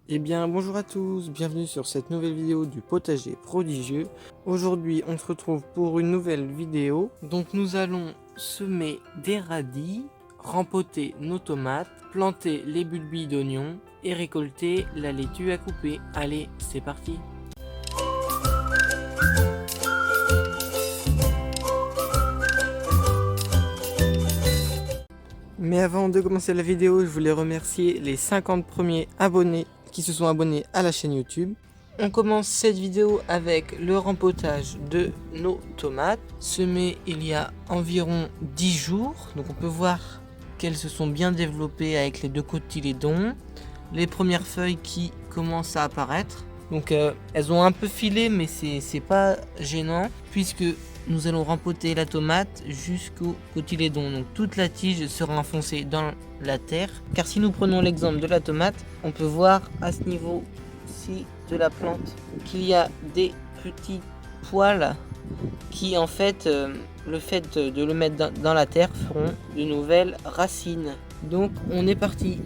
Eh bien bonjour à tous, bienvenue sur cette nouvelle vidéo du potager prodigieux. Aujourd'hui on se retrouve pour une nouvelle vidéo. Donc nous allons semer des radis, rempoter nos tomates, planter les bulbilles d'oignons et récolter la laitue à couper. Allez, c'est parti! Mais avant de commencer la vidéo, je voulais remercier les 50 premiers abonnés qui se sont abonnés à la chaîne YouTube. On commence cette vidéo avec le rempotage de nos tomates, semées il y a environ 10 jours. Donc on peut voir qu'elles se sont bien développées avec les deux cotylédons, les premières feuilles qui commencent à apparaître. Donc elles ont un peu filé, mais c'est pas gênant puisque nous allons rempoter la tomate jusqu'au cotylédon. Donc toute la tige sera enfoncée dans la terre. Car si nous prenons l'exemple de la tomate, on peut voir à ce niveau-ci de la plante qu'il y a des petits poils qui en fait, le fait de le mettre dans la terre feront de nouvelles racines. Donc on est parti.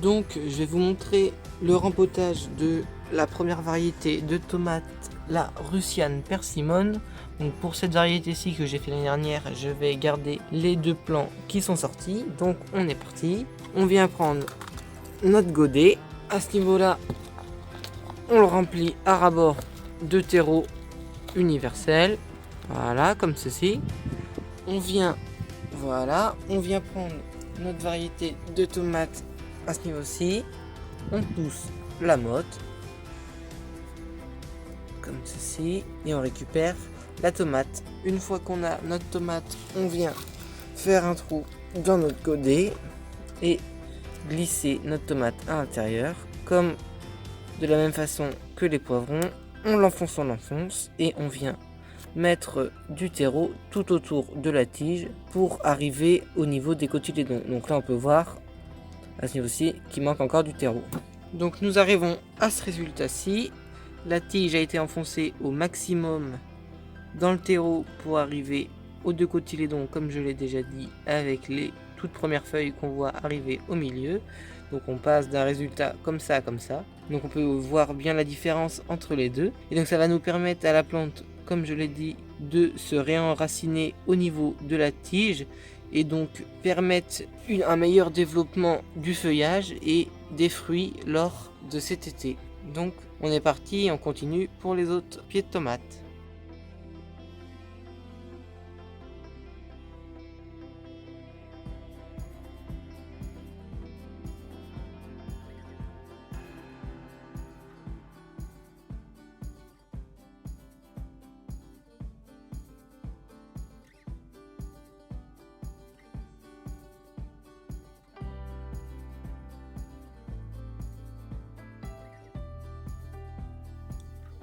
Donc je vais vous montrer le rempotage de la première variété de tomates, la Russian Persimmon. Donc pour cette variété-ci que j'ai fait l'année dernière, je vais garder les deux plants qui sont sortis. Donc on est parti. On vient prendre notre godet. À ce niveau-là, on le remplit à ras-bord de terreau universel. Voilà, comme ceci. On vient prendre notre variété de tomates à ce niveau-ci. On pousse la motte comme ceci et on récupère la tomate. Une fois qu'on a notre tomate, on vient faire un trou dans notre godet et glisser notre tomate à l'intérieur. Comme de la même façon que les poivrons, on l'enfonce et on vient mettre du terreau tout autour de la tige pour arriver au niveau des cotylédons. Donc là on peut voir à ce niveau-ci qu'il manque encore du terreau. Donc nous arrivons à ce résultat-ci. La tige a été enfoncée au maximum dans le terreau pour arriver aux deux cotylédons, comme je l'ai déjà dit, avec les toutes premières feuilles qu'on voit arriver au milieu. Donc on passe d'un résultat comme ça. Donc on peut voir bien la différence entre les deux. Et donc ça va nous permettre à la plante, comme je l'ai dit, de se réenraciner au niveau de la tige et donc permettre un meilleur développement du feuillage et des fruits lors de cet été. Donc on est parti et on continue pour les autres pieds de tomates.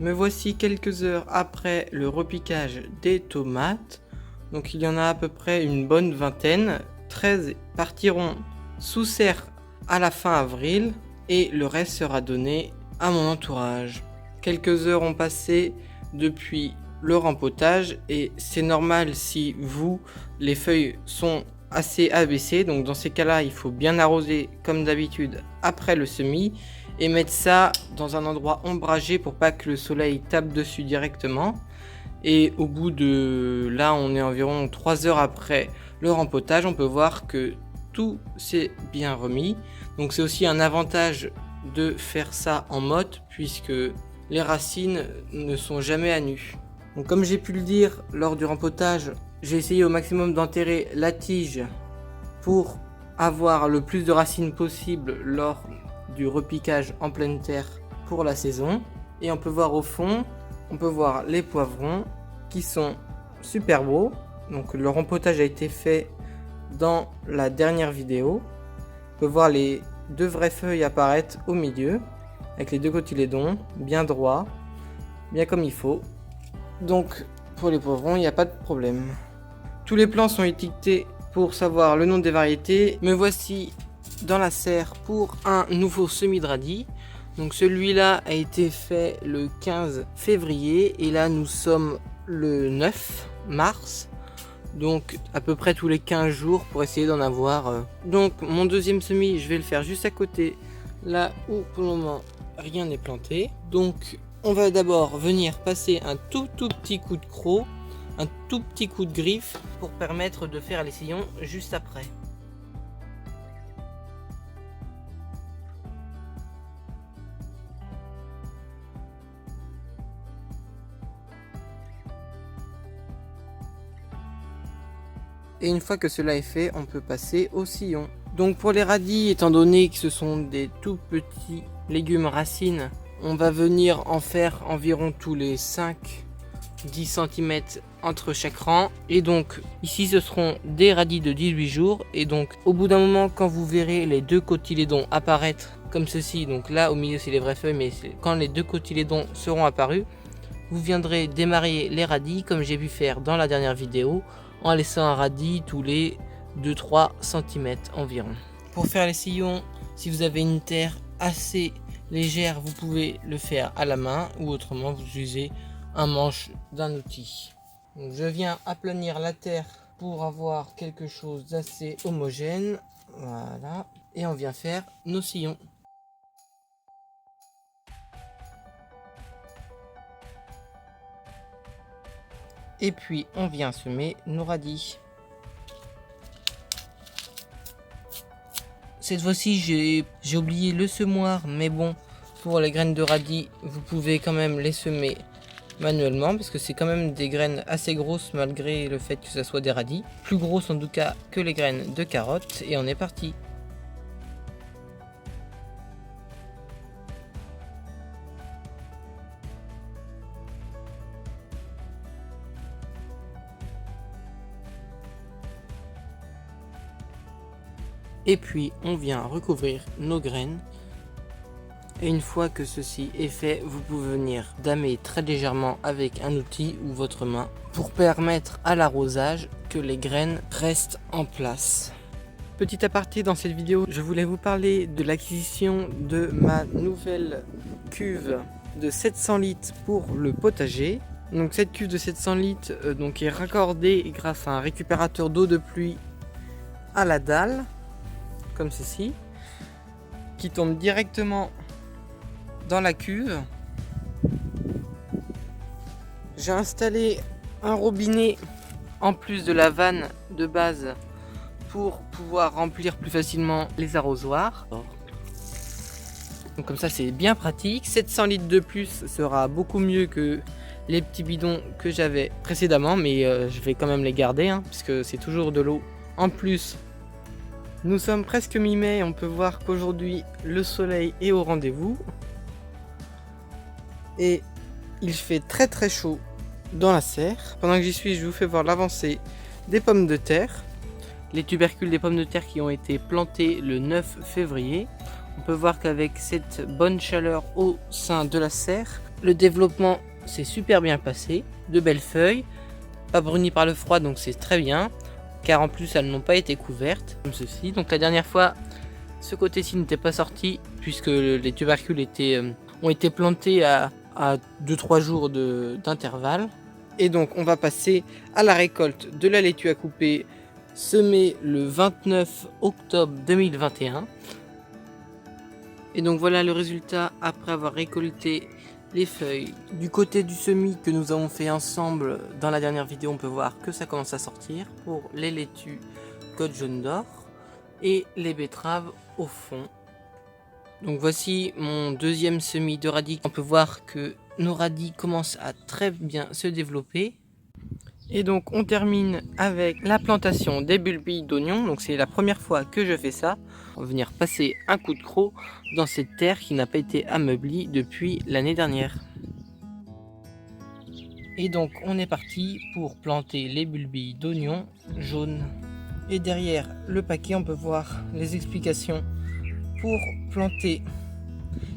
Me voici quelques heures après le repiquage des tomates. Donc il y en a à peu près une bonne vingtaine. 13 partiront sous serre à la fin avril et le reste sera donné à mon entourage. Quelques heures ont passé depuis le rempotage et c'est normal si les feuilles sont assez abaissées. Donc dans ces cas-là, il faut bien arroser comme d'habitude après le semis et mettre ça dans un endroit ombragé pour pas que le soleil tape dessus directement. Et au bout de là, on est environ 3 heures après le rempotage, on peut voir que tout s'est bien remis. Donc c'est aussi un avantage de faire ça en motte puisque les racines ne sont jamais à nu. Donc comme j'ai pu le dire lors du rempotage, j'ai essayé au maximum d'enterrer la tige pour avoir le plus de racines possible lors du repiquage en pleine terre pour la saison. Et on peut voir au fond, on peut voir les poivrons qui sont super beaux. Donc le rempotage a été fait dans la dernière vidéo. On peut voir les deux vraies feuilles apparaître au milieu avec les deux cotylédons bien droits, bien comme il faut. Donc pour les poivrons, il n'y a pas de problème. Tous les plants sont étiquetés pour savoir le nom des variétés. Me voici dans la serre pour un nouveau semis de radis. Donc celui-là a été fait le 15 février et là nous sommes le 9 mars. Donc à peu près tous les 15 jours pour essayer d'en avoir. Donc mon deuxième semis, je vais le faire juste à côté là où pour le moment rien n'est planté. Donc on va d'abord venir passer un tout petit coup de croc, un tout petit coup de griffe pour permettre de faire les sillons juste après. Et une fois que cela est fait, on peut passer au sillon. Donc pour les radis, étant donné que ce sont des tout petits légumes racines, on va venir en faire environ tous les 5-10 cm entre chaque rang. Et donc ici ce seront des radis de 18 jours. Et donc au bout d'un moment, quand vous verrez les deux cotylédons apparaître comme ceci, donc là au milieu c'est les vraies feuilles, mais quand les deux cotylédons seront apparus, vous viendrez démarrer les radis comme j'ai pu faire dans la dernière vidéo, en laissant un radis tous les 2-3 cm environ. Pour faire les sillons, si vous avez une terre assez légère, vous pouvez le faire à la main ou autrement vous usez un manche d'un outil. Donc je viens aplanir la terre pour avoir quelque chose d'assez homogène. Voilà. Et on vient faire nos sillons. Et puis on vient semer nos radis. Cette fois-ci j'ai oublié le semoir, mais bon, pour les graines de radis, vous pouvez quand même les semer manuellement, parce que c'est quand même des graines assez grosses malgré le fait que ce soit des radis. Plus grosses en tout cas que les graines de carottes, et on est parti. Et puis on vient recouvrir nos graines. Et une fois que ceci est fait, vous pouvez venir damer très légèrement avec un outil ou votre main pour permettre à l'arrosage que les graines restent en place. Petit aparté dans cette vidéo, je voulais vous parler de l'acquisition de ma nouvelle cuve de 700 litres pour le potager. Donc cette cuve de 700 litres est raccordée grâce à un récupérateur d'eau de pluie à la dalle, comme ceci, qui tombe directement dans la cuve. J'ai installé un robinet en plus de la vanne de base pour pouvoir remplir plus facilement les arrosoirs. Donc comme ça c'est bien pratique. 700 litres de plus sera beaucoup mieux que les petits bidons que j'avais précédemment, mais je vais quand même les garder puisque c'est toujours de l'eau en plus. Nous sommes presque mi-mai, on peut voir qu'aujourd'hui le soleil est au rendez-vous. Et il fait très chaud dans la serre. Pendant que j'y suis, je vous fais voir l'avancée des pommes de terre. Les tubercules des pommes de terre qui ont été plantés le 9 février. On peut voir qu'avec cette bonne chaleur au sein de la serre, le développement s'est super bien passé. De belles feuilles, pas brunies par le froid, donc c'est très bien. Car en plus elles n'ont pas été couvertes comme ceci. Donc la dernière fois ce côté-ci n'était pas sorti puisque les tubercules ont été plantés à 2-3 jours d'intervalle. Et donc on va passer à la récolte de la laitue à couper semée le 29 octobre 2021. Et donc voilà le résultat après avoir récolté les feuilles. Du côté du semis que nous avons fait ensemble dans la dernière vidéo, on peut voir que ça commence à sortir pour les laitues Côte Jaune d'Or et les betteraves au fond. Donc voici mon deuxième semis de radis. On peut voir que nos radis commencent à très bien se développer. Et donc on termine avec la plantation des bulbilles d'oignons. Donc c'est la première fois que je fais ça. On va venir passer un coup de croc dans cette terre qui n'a pas été ameublée depuis l'année dernière. Et donc on est parti pour planter les bulbilles d'oignons jaunes. Et derrière le paquet on peut voir les explications pour planter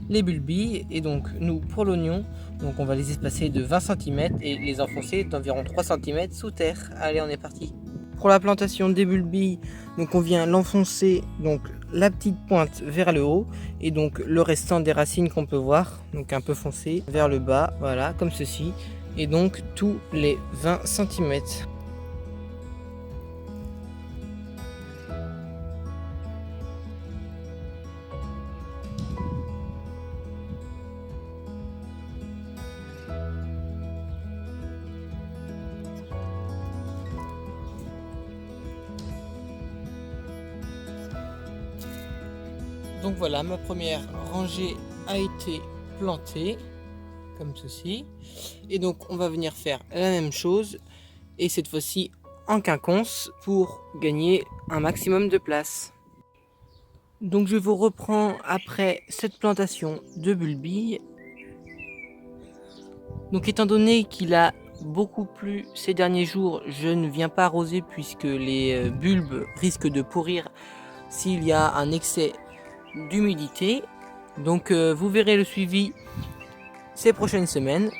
les bulbilles. Et donc nous pour l'oignon, donc on va les espacer de 20 cm et les enfoncer d'environ 3 cm sous terre. Allez, on est parti. Pour la plantation des bulbilles, donc on vient l'enfoncer, donc la petite pointe vers le haut et donc le restant des racines qu'on peut voir, donc un peu foncé vers le bas, voilà, comme ceci, et donc tous les 20 cm. Donc voilà, ma première rangée a été plantée, comme ceci. Et donc on va venir faire la même chose, et cette fois-ci en quinconce, pour gagner un maximum de place. Donc je vous reprends après cette plantation de bulbille. Donc étant donné qu'il a beaucoup plu ces derniers jours, je ne viens pas arroser puisque les bulbes risquent de pourrir s'il y a un excès d'humidité. Donc vous verrez le suivi ces prochaines semaines.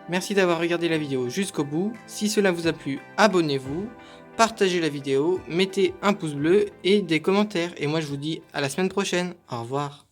Merci d'avoir regardé la vidéo jusqu'au bout. Si cela vous a plu, abonnez-vous, partagez la vidéo, mettez un pouce bleu et des commentaires. Et moi je vous dis à la semaine prochaine. Au revoir.